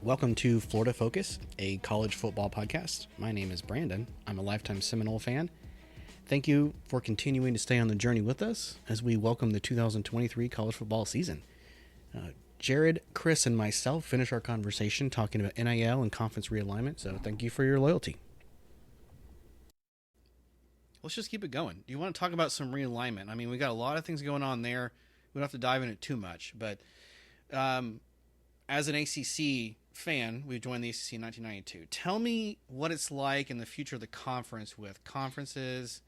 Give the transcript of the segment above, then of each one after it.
Welcome to Florida Focus, a college football podcast. My name is Brandon. I'm a lifetime Seminole fan. Thank you for continuing to stay on the journey with us as we welcome the 2023 college football season. Jarad, Chris, and myself finish our conversation talking about NIL and conference realignment, so thank you for your loyalty. Let's just keep it going. Do you want to talk about some realignment? I mean, we got a lot of things going on there. We don't have to dive into it too much, but as an ACC fan, we joined the ACC in 1992. Tell me what it's like in the future of the conference with conferences,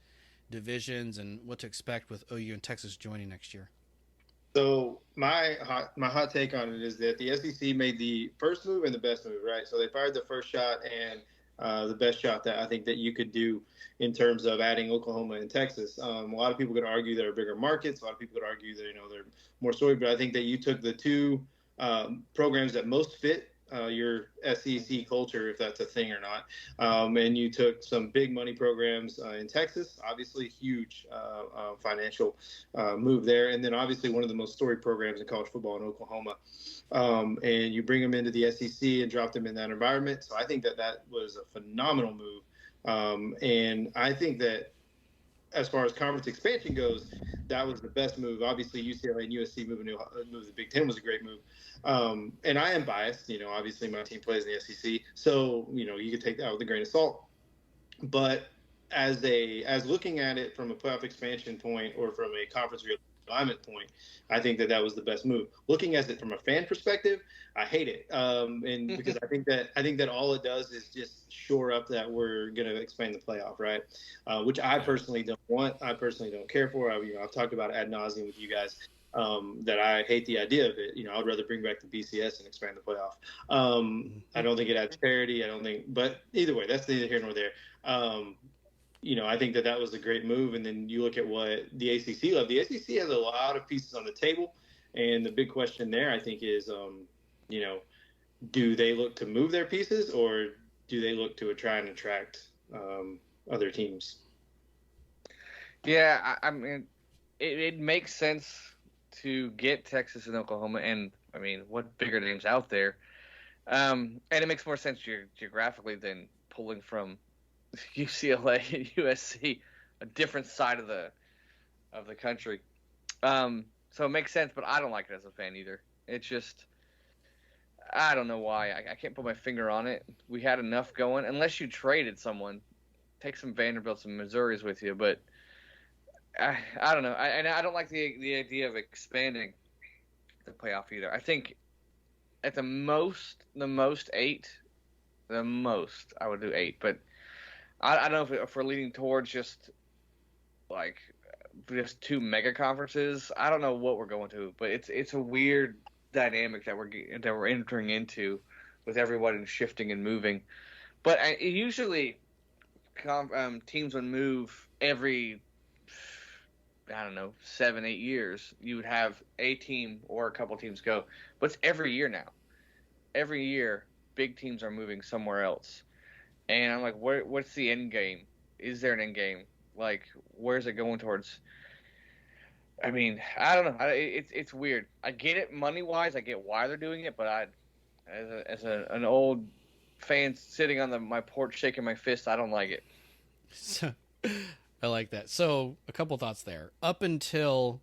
divisions, and what to expect with OU and Texas joining next year. So my hot take on it is that the SEC made the first move and the best move, right? So they fired the first shot and the best shot that I think that you could do in terms of adding Oklahoma and Texas. A lot of people could argue they're bigger markets. A lot of people could argue that they're more storied, but I think that you took the two programs that most fit your SEC culture, if that's a thing or not. And you took some big money programs in Texas, obviously huge financial move there. And then obviously one of the most storied programs in college football in Oklahoma. And you bring them into the SEC and drop them in that environment. So I think that that was a phenomenal move. And I think that as far as conference expansion goes, that was the best move. Obviously, UCLA and USC moving to the Big Ten was a great move. And I am biased. Obviously my team plays in the SEC, so you could take that with a grain of salt. But as looking at it from a playoff expansion point or from a conference realignment point, I think that was the best move. Looking at it from a fan perspective, I hate it, and because I think that all it does is just shore up that we're going to expand the playoff, right? Which I personally don't want. I personally don't care for. I've talked about it ad nauseum with you guys. That I hate the idea of it. I would rather bring back the BCS and expand the playoff. I don't think it adds parity. But either way, that's neither here nor there. I think that was a great move. And then you look at what the ACC love. The ACC has a lot of pieces on the table. And the big question there, I think, is, do they look to move their pieces or do they look to try and attract other teams? Yeah, I mean, it makes sense to get Texas and Oklahoma, and I mean, what bigger names out there? And it makes more sense geographically than pulling from UCLA and USC, a different side of the country. So it makes sense, but I don't like it as a fan either. It's just, I don't know why. I can't put my finger on it. We had enough going, unless you traded someone, take some Vanderbilts and Missouris with you, but I don't know. I don't like the idea of expanding the playoff either. I think at the most 8. The most I would do 8, but I don't know if we're leaning towards just two mega conferences. I don't know what we're going to, but it's a weird dynamic that we're entering into with everyone shifting and moving. But usually teams would move every 7-8 years. You would have a team or a couple teams go, but it's every year now. Every year, big teams are moving somewhere else, and I'm like, what's the end game? Is there an end game? Where's it going towards? I mean, I don't know. It's weird. I get it money wise. I get why they're doing it, but as an old fan sitting on my porch shaking my fist, I don't like it. So, I like that. So a couple thoughts there. Up until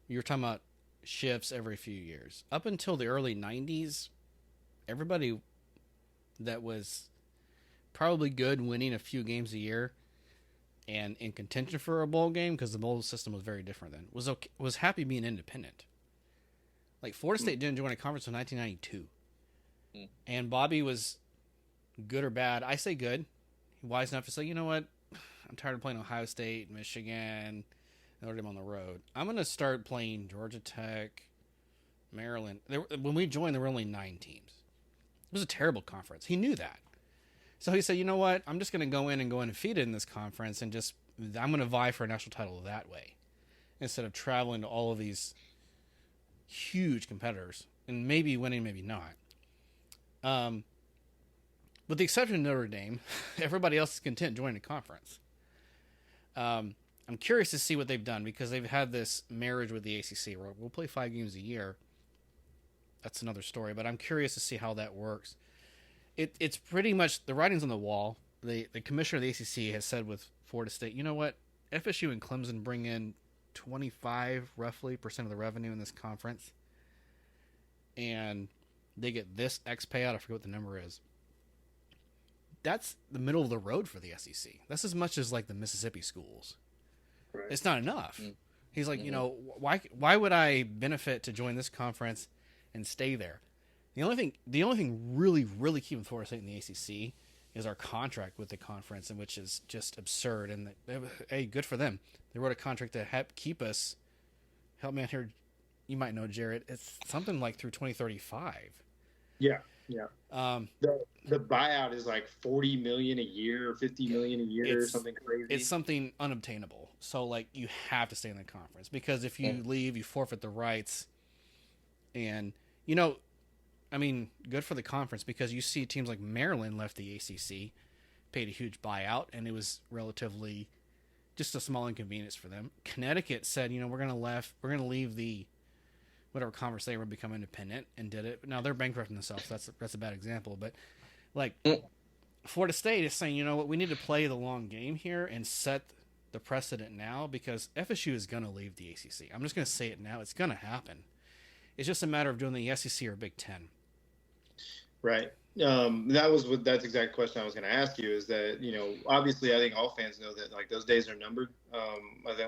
you were talking about shifts every few years, up until the early 90s, everybody that was probably good winning a few games a year and in contention for a bowl game, because the bowl system was very different then, was happy being independent. Like Florida State didn't join a conference in 1992. And Bobby was good or bad. I say good. Wise enough to say, you know what? I'm tired of playing Ohio State, Michigan, Notre Dame on the road. I'm going to start playing Georgia Tech, Maryland. When we joined, there were only 9 teams. It was a terrible conference. He knew that. So he said, you know what? I'm just going to go in and feed it in this conference and I'm going to vie for a national title that way instead of traveling to all of these huge competitors and maybe winning, maybe not. With the exception of Notre Dame, everybody else is content joining a conference. I'm curious to see what they've done because they've had this marriage with the ACC where we'll play 5 games a year. that's another story. But I'm curious to see how that works. It's pretty much the writing's on the wall. The commissioner of the ACC has said with Florida State, you know what, FSU and Clemson bring in 25 roughly percent of the revenue in this conference, and they get this X payout. I forget what the number is. That's the middle of the road for the SEC. That's as much as like the Mississippi schools. Right. It's not enough. Mm-hmm. He's like, you know, why would I benefit to join this conference and stay there? The only thing really keeping Florida State in the ACC is our contract with the conference, and which is just absurd. And hey, good for them. They wrote a contract to keep us. Help me out here. You might know, Jarad. It's something like through 2035. Yeah. The buyout is like $40 million a year or $50 million a year or something crazy. It's something unobtainable. So like you have to stay in the conference, because if you leave, you forfeit the rights. And you know, I mean, good for the conference, because you see teams like Maryland left the ACC, paid a huge buyout, and it was relatively just a small inconvenience for them. Connecticut said, you know, we're gonna leave the whatever conference they were, become independent, and did it. Now they're bankrupting themselves. That's a bad example, but like Florida State is saying, you know what, we need to play the long game here and set the precedent now, because FSU is going to leave the ACC. I'm just going to say it now. It's going to happen. It's just a matter of doing the SEC or Big Ten. Right. That's the exact question I was going to ask you, is that, you know, obviously I think all fans know that like those days are numbered. I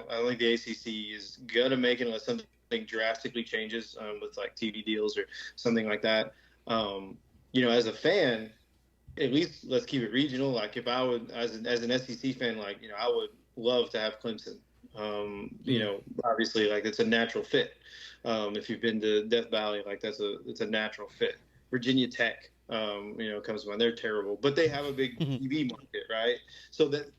don't think the ACC is going to make it unless something drastically changes with like TV deals or something like that. You know, as a fan, at least let's keep it regional. Like if I would, as an SEC fan, like, you know, I would love to have Clemson. You know, obviously like it's a natural fit. If you've been to Death Valley, like it's a natural fit. Virginia Tech, you know, comes to mind. They're terrible, but they have a big TV market, right? So that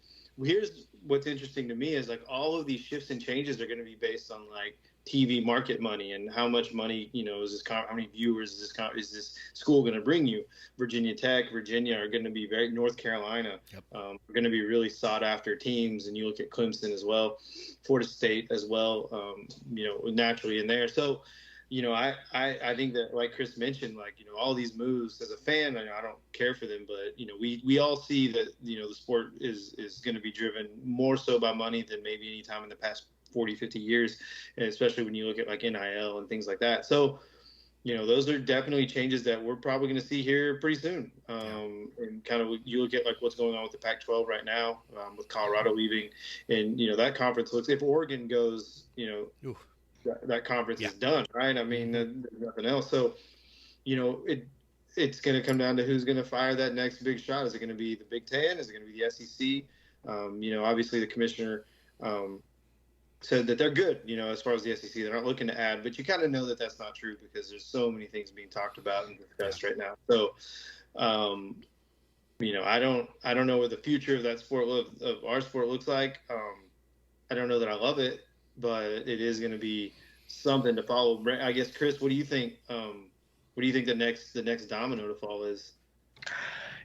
here's what's interesting to me is like all of these shifts and changes are going to be based on like TV market money and how much money, you know, how many viewers is this school going to bring you? Virginia Tech, Virginia are going to be North Carolina, are going to be really sought after teams. And you look at Clemson as well, Florida State as well, you know, naturally in there. So, you know, I think that, like Chris mentioned, like, you know, all these moves as a fan, I don't care for them, but, you know, we all see that, you know, the sport is going to be driven more so by money than maybe any time in the past 40, 50 years, and especially when you look at like NIL and things like that. So, you know, those are definitely changes that we're probably going to see here pretty soon. And kind of you look at like what's going on with the Pac-12 right now, with Colorado leaving, and, you know, that conference looks, if Oregon goes, you know, that conference is done, right? I mean, there's nothing else. So, you know, it's going to come down to who's going to fire that next big shot. Is it going to be the Big Ten? Is it going to be the SEC? You know, obviously the commissioner said that they're good, you know, as far as the SEC. They're not looking to add, but you kind of know that that's not true because there's so many things being talked about and discussed right now. So, you know, I don't know what the future of that sport, of our sport, looks like. I don't know that I love it, but it is going to be something to follow. I guess, Chris, what do you think? What do you think the next domino to fall is?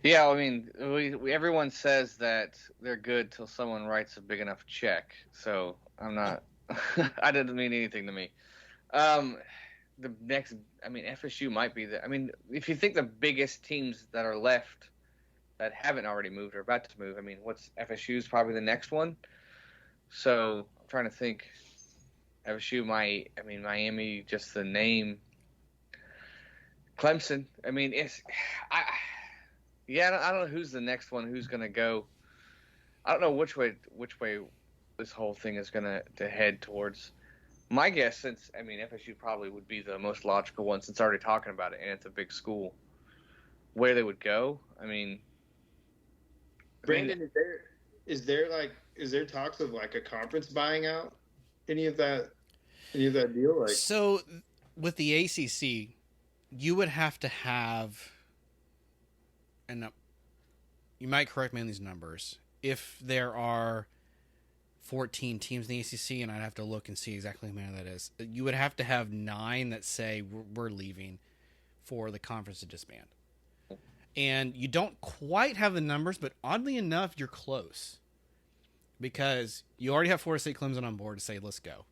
Yeah, I mean, everyone says that they're good till someone writes a big enough check. So I'm not. I didn't mean anything to me. The next, I mean, FSU might be the. I mean, if you think the biggest teams that are left that haven't already moved or about to move, I mean, FSU's probably the next one. So I'm trying to think. FSU might. I mean, Miami, just the name. Clemson. I mean, Yeah, I don't know who's the next one. Who's going to go? I don't know which way this whole thing is going to head towards. My guess, since FSU probably would be the most logical one, since already talking about it, and it's a big school, where they would go. I mean, Brandon, is there talks of like a conference buying out any of that deal? Like, so with the ACC, you would have to have. And you might correct me on these numbers. If there are 14 teams in the ACC, and I'd have to look and see exactly how many that is, you would have to have 9 that say we're leaving for the conference to disband. And you don't quite have the numbers, but oddly enough, you're close. Because you already have Florida State Clemson on board to say, let's go.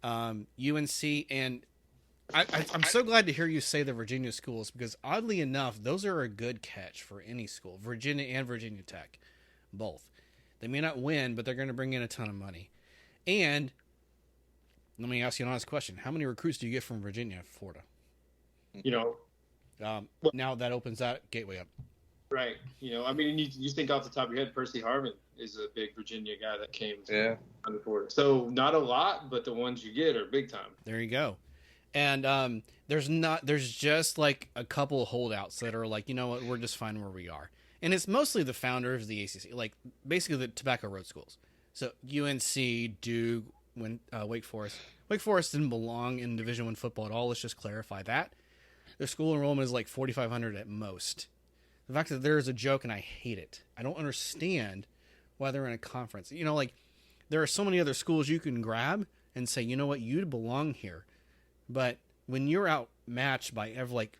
UNC, and I'm so glad to hear you say the Virginia schools, because oddly enough, those are a good catch for any school, Virginia and Virginia Tech, both. They may not win, but they're going to bring in a ton of money. And let me ask you an honest question: how many recruits do you get from Virginia, Florida? Now that opens that gateway up. Right. I mean, you think off the top of your head, Percy Harvin is a big Virginia guy that came under Florida. So not a lot, but the ones you get are big time. There you go. And there's just like a couple of holdouts that are like, you know what, we're just fine where we are. And it's mostly the founders of the ACC, like basically the Tobacco Road schools. So UNC, Duke, Wake Forest. Wake Forest didn't belong in Division I football at all. Let's just clarify that. Their school enrollment is like 4,500 at most. The fact that there is a joke, and I hate it. I don't understand why they're in a conference. Like there are so many other schools you can grab and say, you know what, you belong here. But when you're outmatched by like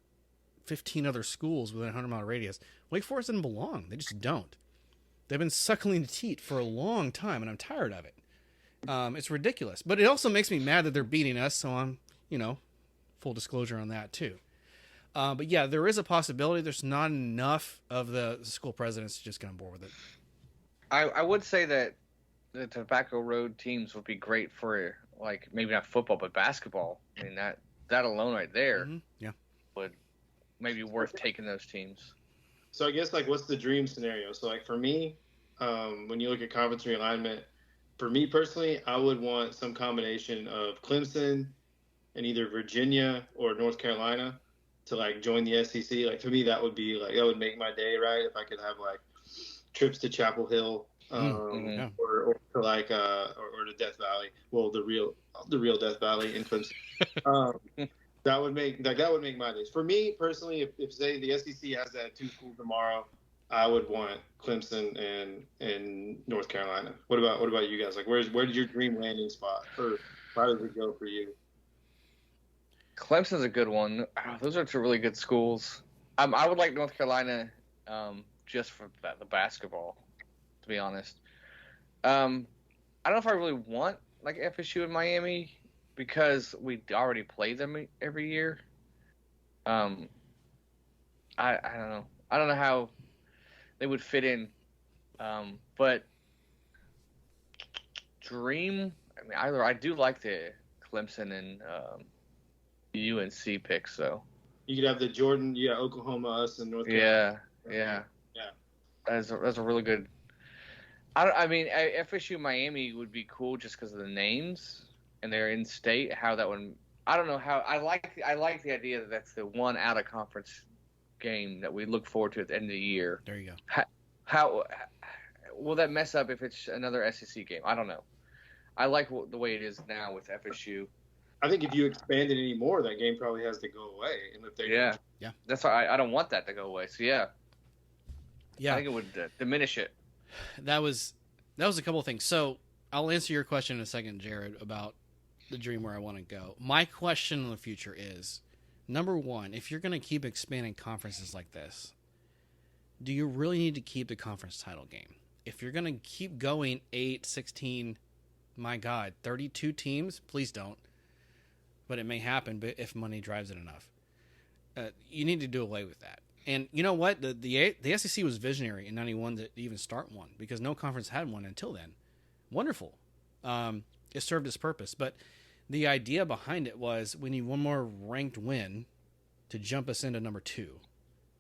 15 other schools within a 100-mile radius, Wake Forest doesn't belong. They just don't. They've been suckling the teat for a long time, and I'm tired of it. It's ridiculous. But it also makes me mad that they're beating us, so I'm, full disclosure on that too. But yeah, there is a possibility. There's not enough of the school presidents to just get on board with it. I would say that the Tobacco Road teams would be great for, like, maybe not football, but basketball. I mean, that alone right there would maybe worth taking those teams. So I guess, like, what's the dream scenario? So, like, for me, when you look at conference realignment, for me personally, I would want some combination of Clemson and either Virginia or North Carolina to, like, join the SEC. Like, to me, that would make my day, right? If I could have, like, trips to Chapel Hill, or to, like, or to Death Valley. Well, the real Death Valley in Clemson. That would make my days. For me personally, if say the SEC has that 2 schools tomorrow, I would want Clemson and North Carolina. What about you guys? Like, where did your dream landing spot, or how does it go for you? Clemson's a good one. Those are 2 really good schools. I would like North Carolina just for the basketball, to be honest. I don't know if I really want like FSU in Miami, because we already play them every year. I don't know. I don't know how they would fit in. But dream, I mean, I do like the Clemson and UNC picks, so. You could have the Jordan, Oklahoma, us, and North Carolina. Yeah. That's a really good. I mean, FSU Miami would be cool just because of the names, and they're in state. How that would, I don't know how. I like the idea that that's the one out of conference game that we look forward to at the end of the year. There you go. How will that mess up if it's another SEC game? I don't know. I like the way it is now with FSU. I think if you expand it anymore, that game probably has to go away. And if yeah. That's why I don't want that to go away. So yeah. I think it would diminish it. That was a couple of things. So I'll answer your question in a second, Jarad, about the dream where I want to go. My question in the future is, number one, if you're going to keep expanding conferences like this, do you really need to keep the conference title game? If you're going to keep going 8, 16, my God, 32 teams, please don't. But it may happen, but if money drives it enough. You need to do away with that. And you know what? The SEC was visionary in 91 to even start one, because no conference had one until then. Wonderful. It served its purpose. But the idea behind it was we need one more ranked win to jump us into number 2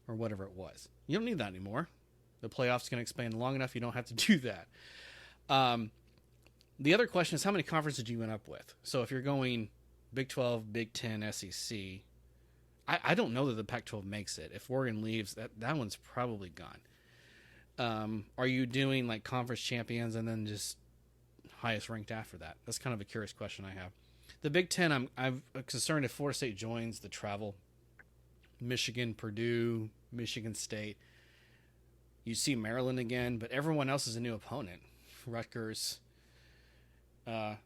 or whatever it was. You don't need that anymore. The playoffs can expand long enough. You don't have to do that. The other question is, how many conferences do you end up with? So if you're going Big 12, Big 10, SEC, I don't know that the Pac-12 makes it. If Oregon leaves, that one's probably gone. Are you doing like conference champions and then just highest ranked after that? That's kind of a curious question I have. The Big 10, I'm concerned if Florida State joins the travel. Michigan, Purdue, Michigan State. You see Maryland again, but everyone else is a new opponent. Rutgers.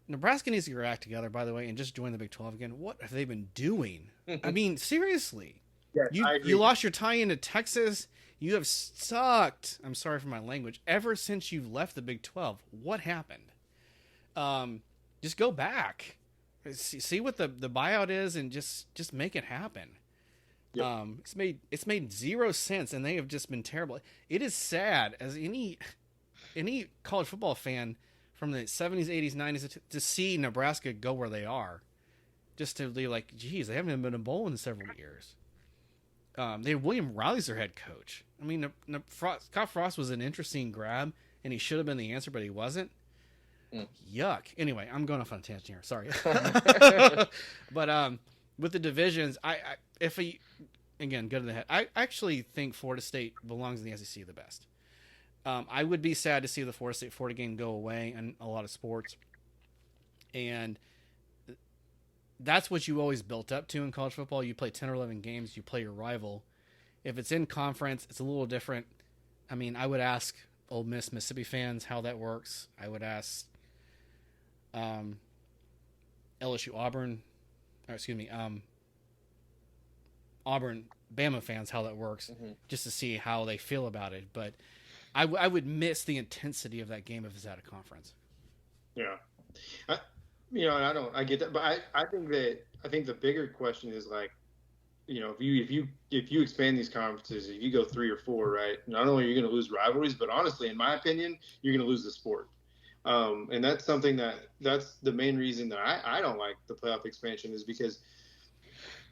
Nebraska needs to get their act together, by the way, and just join the Big 12 again. What have they been doing? I mean, seriously. Yes, you lost your tie into Texas. You have sucked. I'm sorry for my language. Ever since you've left the Big 12, what happened? Just go back. See what the buyout is, and just make it happen. Yep. It's made 0 sense, and they have just been terrible. It is sad as any college football fan from the 70s, 80s, 90s to see Nebraska go where they are. Just to be like, geez, they haven't been in a bowl in several years. They have William Riley's their head coach. I mean, Scott Frost was an interesting grab, and he should have been the answer, but he wasn't. Yuck. Anyway, I'm going off on a tangent here. Sorry. But with the divisions, again, go to the head. I actually think Florida State belongs in the SEC the best. I would be sad to see the Florida State-Florida game go away in a lot of sports. And that's what you always built up to in college football. You play 10 or 11 games, you play your rival. If it's in conference, it's a little different. I mean, I would ask Ole Miss, Mississippi fans how that works. I would ask LSU, Auburn, Auburn, Bama fans how that works, just to see how they feel about it. But I would miss the intensity of that game if it's at a conference. Yeah. I get that, but I think the bigger question is like, if you expand these conferences, if you go 3 or 4, right, not only are you going to lose rivalries, but honestly, in my opinion, you're going to lose the sport. And that's something that's the main reason that I don't like the playoff expansion, is because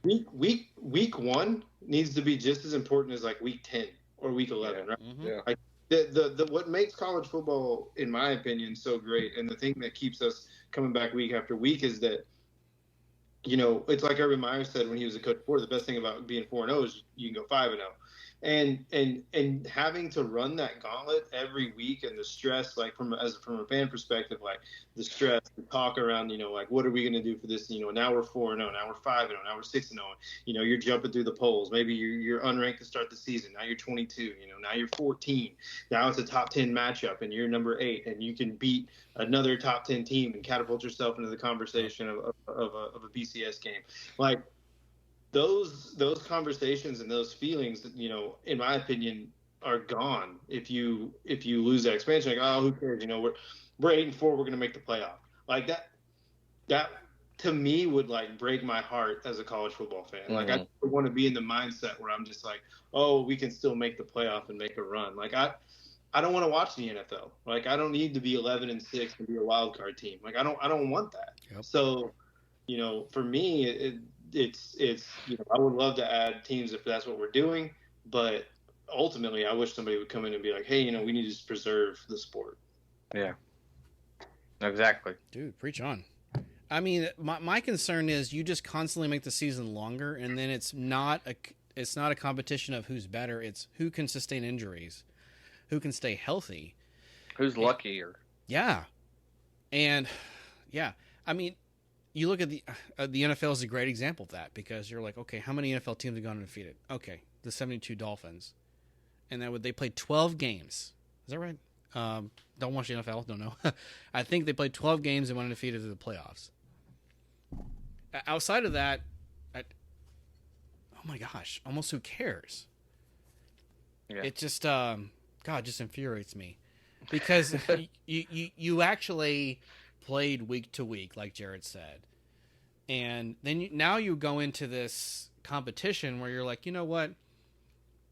week 1 needs to be just as important as like week 10 or week 11, right? Yeah. Like the what makes college football, in my opinion, so great, and the thing that keeps us coming back week after week, is that, it's like Urban Meyer said when he was a coach before, the best thing about being 4-0 is you can go 5-0. And having to run that gauntlet every week, and the stress, like from a fan perspective, like the stress, the talk around, like what are we going to do for this? Now we're 4-0, now we're 5-0, now we're 6-0. You're jumping through the polls. Maybe you're unranked to start the season. Now you're 22. Now you're 14. Now it's a top 10 matchup, and you're number 8, and you can beat another top 10 team and catapult yourself into the conversation of a BCS game. Like, those conversations and those feelings, in my opinion, are gone if you lose that expansion. Like, oh, who cares? We're 8-4. We're going to make the playoff. Like that to me would like break my heart as a college football fan. Like, I want to be in the mindset where I'm just like, oh, we can still make the playoff and make a run. Like, I don't want to watch the NFL. Like, I don't need to be 11-6 and be a wild card team. Like, I don't want that. Yep. So, for me, it's I would love to add teams if that's what we're doing, but ultimately I wish somebody would come in and be like, hey, we need to just preserve the sport. Yeah, exactly. Dude, preach on. I mean, my concern is you just constantly make the season longer, and then it's not a competition of who's better. It's who can sustain injuries, who can stay healthy, who's luckier. Yeah, and yeah, I mean, you look at the NFL is a great example of that, because you're like, okay, how many NFL teams have gone undefeated? Okay, the 72 Dolphins, and they played 12 games. Is that right? Don't watch the NFL, don't know. I think they played 12 games and went undefeated to the playoffs. Outside of that, oh my gosh, almost who cares? Yeah. It just, God, just infuriates me, because you actually played week to week, like Jarad said, and then now you go into this competition where you're like, you know what?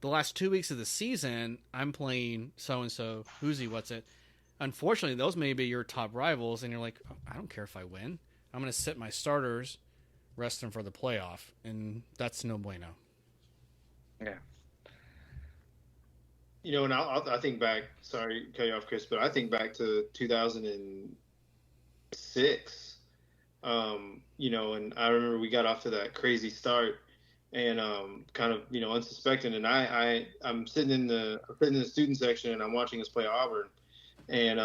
The last 2 weeks of the season, I'm playing so and so. Who's he? What's it? Unfortunately, those may be your top rivals, and you're like, oh, I don't care if I win. I'm going to sit my starters, rest them for the playoff, and that's no bueno. Yeah. And I think back. Sorry to cut you off, Chris, but I think back to 2006. And I remember we got off to that crazy start, and kind of unsuspecting, and I'm sitting in the student section, and I'm watching us play Auburn, and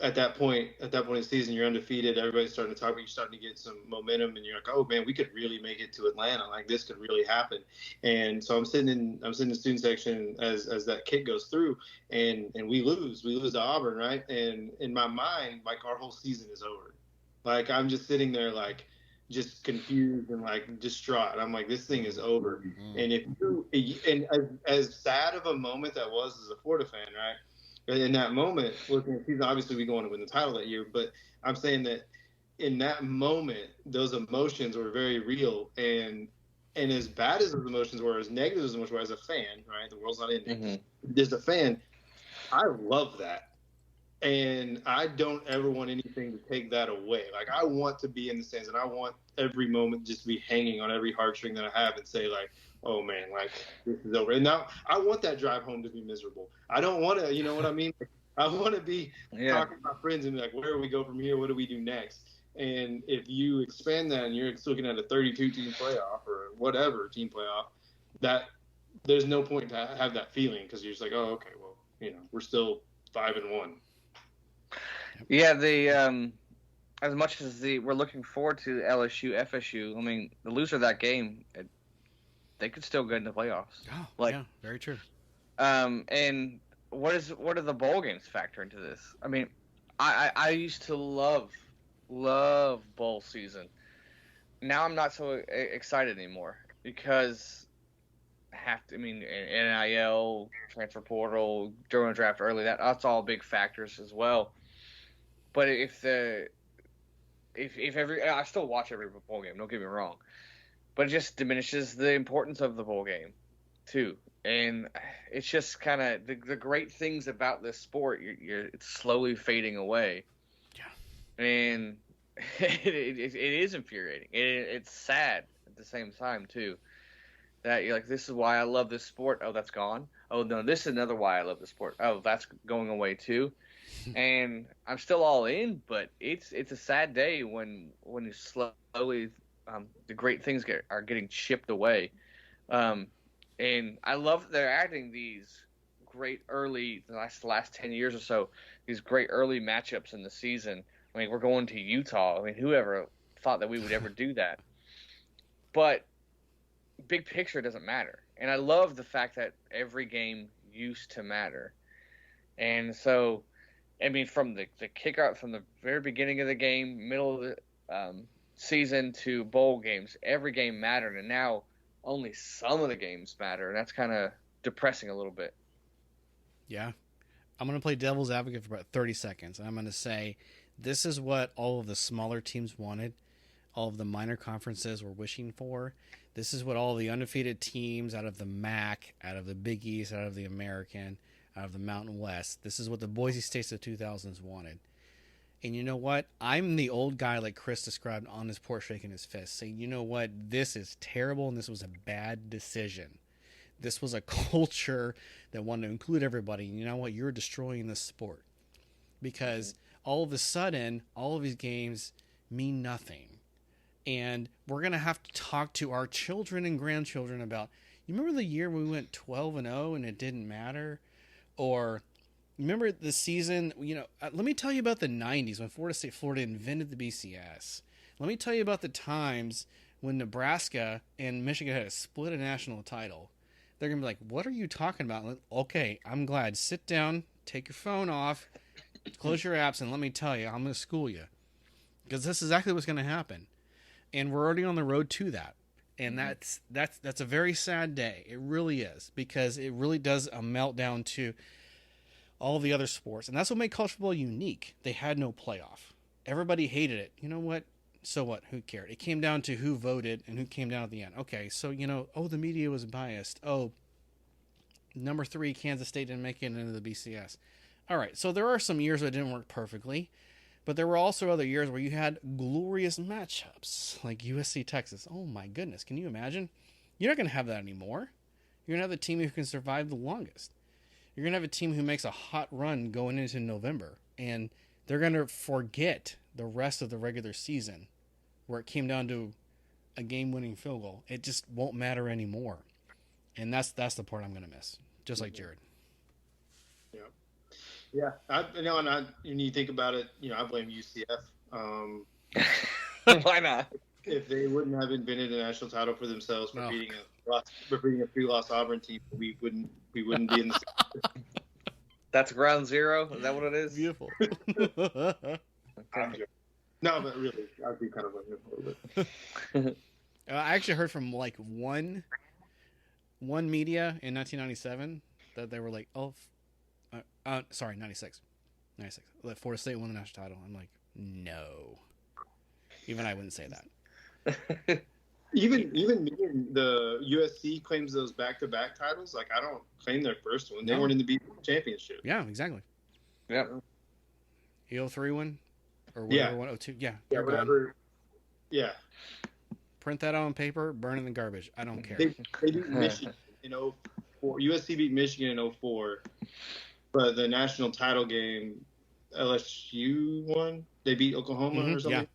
at that point in the season, you're undefeated. Everybody's starting to talk, but you're starting to get some momentum, and you're like, oh man, we could really make it to Atlanta. Like, this could really happen. And so I'm sitting in the student section as that kick goes through, and we lose to Auburn, right? And in my mind, like, our whole season is over. Like, I'm just sitting there, like, just confused and like distraught. I'm like, this thing is over. Mm-hmm. And as sad of a moment that was as a Florida fan, right? In that moment, looking at season, obviously we go on to win the title that year, but I'm saying that in that moment, those emotions were very real. And as bad as those emotions were, as negative as emotions were, as a fan, right? The world's not ending. Mm-hmm. As a fan, I love that. And I don't ever want anything to take that away. Like, I want to be in the stands, and I want every moment just to be hanging on every heartstring that I have and say, like, oh man, like, this is over. And now I want that drive home to be miserable. I don't want to, you know what I mean? I want to be talking to my friends and be like, where do we go from here? What do we do next? And if you expand that and you're looking at a 32 team playoff or whatever team playoff, that there's no point to have that feeling, because you're just like, oh, okay, well, we're still 5-1. Yeah, the as much as we're looking forward to LSU, FSU. I mean, the loser of that game, they could still get in the playoffs. Oh, like, yeah, very true. And what are the bowl games factor into this? I mean, I used to love bowl season. Now I'm not so excited anymore because NIL, transfer portal, during the draft early, that's all big factors as well. But I still watch every bowl game, don't get me wrong, but it just diminishes the importance of the bowl game too. And it's just kind of the great things about this sport, it's slowly fading away. Yeah. And it is infuriating. It's sad at the same time too. That you're like, this is why I love this sport. Oh, that's gone. Oh no, this is another why I love the sport. Oh, that's going away too. And I'm still all in, but it's a sad day when you slowly the great things are getting chipped away. And I love that they're adding these great early the last 10 years or so, these great early matchups in the season. I mean, we're going to Utah. I mean, whoever thought that we would ever do that? But big picture doesn't matter. And I love the fact that every game used to matter. And so, I mean, from the kickoff, from the very beginning of the game, middle of the season to bowl games, every game mattered. And now only some of the games matter. And that's kind of depressing a little bit. Yeah. I'm going to play devil's advocate for about 30 seconds. I'm going to say this is what all of the smaller teams wanted. All of the minor conferences were wishing for. This is what all the undefeated teams out of the MAC, out of the Big East, out of the American, out of the Mountain West, this is what the Boise States of 2000s wanted. And you know what? I'm the old guy like Chris described on his porch shaking his fist, saying, you know what? This is terrible and this was a bad decision. This was a culture that wanted to include everybody. And you know what? You're destroying the sport. Because all of a sudden, all of these games mean nothing. And we're going to have to talk to our children and grandchildren about, you remember the year we went 12-0 and it didn't matter? Or remember the season, let me tell you about the 90s when Florida invented the BCS. Let me tell you about the times when Nebraska and Michigan had to split a national title. They're going to be like, what are you talking about? Okay, I'm glad. Sit down, take your phone off, close your apps, and let me tell you, I'm going to school you. Because this is exactly what's going to happen. And we're already on the road to that. And that's a very sad day. It really is. Because it really does a meltdown to all the other sports. And that's what made college football unique. They had no playoff. Everybody hated it. You know what? So what? Who cared? It came down to who voted and who came down at the end. Okay, so, the media was biased. Oh, number 3, Kansas State didn't make it into the BCS. All right, so there are some years that didn't work perfectly. But there were also other years where you had glorious matchups, like USC, Texas. Oh, my goodness. Can you imagine? You're not going to have that anymore. You're going to have the team who can survive the longest. You're going to have a team who makes a hot run going into November. And they're going to forget the rest of the regular season where it came down to a game-winning field goal. It just won't matter anymore. And that's the part I'm going to miss, just like Jarad. Yeah, when you think about it, I blame UCF. Why not? If they wouldn't have invented a national title for themselves for beating a 3-loss Auburn team, we wouldn't be in the. That's ground zero. Is that what it is? Beautiful. Okay. No, but really, I'd be kind of like a little bit. I actually heard from like one media in 1997 that they were like, 96. That Florida State won the national title. I'm like, no. Even I wouldn't say that. Even the USC claims those back-to-back titles. Like, I don't claim their first one. They weren't in the BigXII championship. Yeah, exactly. Yeah. The 03 one or whatever one, 02. Yeah, they're gone. Whatever. Yeah. Print that on paper, burn it in the garbage. I don't care. They beat Michigan in 04. USC beat Michigan in 04. But the national title game, LSU won. They beat Oklahoma or something.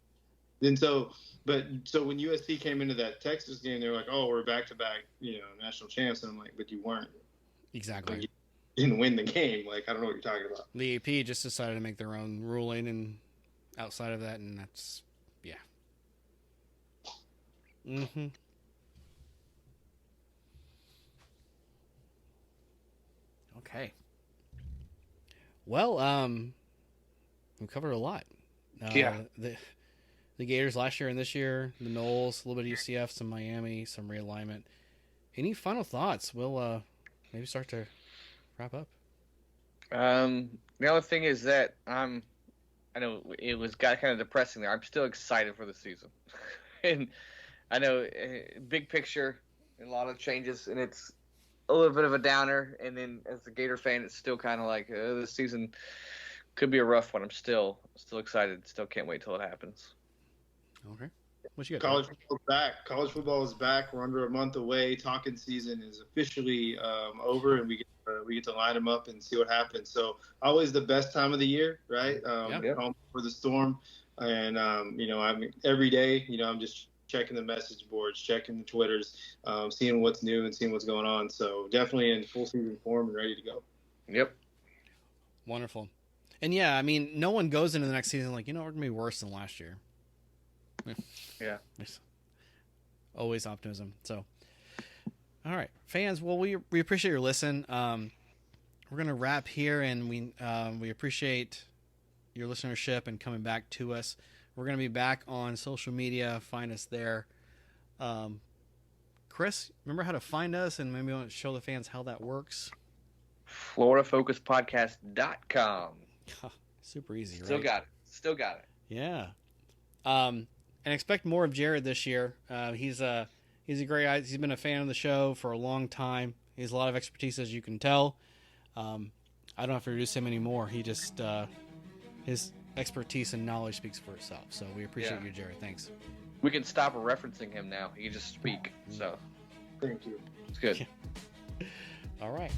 Yeah. And so when USC came into that Texas game, they were like, "Oh, we're back-to-back, national champs." And I'm like, "But you weren't." Exactly. Like, you didn't win the game. Like, I don't know what you're talking about. The AP just decided to make their own ruling, and outside of that, and that's Mm-hmm. Okay. Well, we covered a lot. The Gators last year and this year, the Noles, a little bit of UCF, some Miami, some realignment. Any final thoughts? We'll maybe start to wrap up. The other thing is that I know it got kind of depressing there. I'm still excited for the season. And I know big picture, a lot of changes, and it's a little bit of a downer. And then as a Gator fan, it's still kind of like this season could be a rough one. I'm still excited. Still can't wait till it happens. Okay. What you got? College football is back. College football is back. We're under a month away. Talking season is officially over, and we get to line them up and see what happens. So always the best time of the year, right? Home for the storm, and every day, I'm just checking the message boards, checking the Twitters, seeing what's new and seeing what's going on. So definitely in full season form and ready to go. Yep. Wonderful. And yeah, I mean, no one goes into the next season like, we're going to be worse than last year. Yeah. Always optimism. So, all right, fans. Well, we appreciate your listen. We're going to wrap here, and we appreciate your listenership and coming back to us. We're going to be back on social media. Find us there. Chris, remember how to find us, and maybe you want to show the fans how that works? FloridaFocusPodcast.com. Super easy, Still right? Still got it. Yeah. And expect more of Jarad this year. He's a great guy. He's been a fan of the show for a long time. He has a lot of expertise, as you can tell. I don't have to introduce him anymore. He just his expertise and knowledge speaks for itself. So we appreciate you, Jarad. Thanks. We can stop referencing him now. He can just speak. So thank you. It's good. Yeah. All right.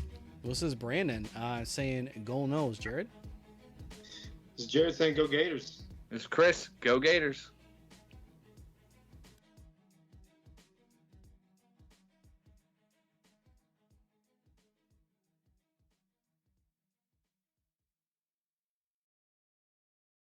Well, this is Brandon saying "Go Nose," Jarad. This is Jarad saying "Go Gators." This is Chris. Go Gators.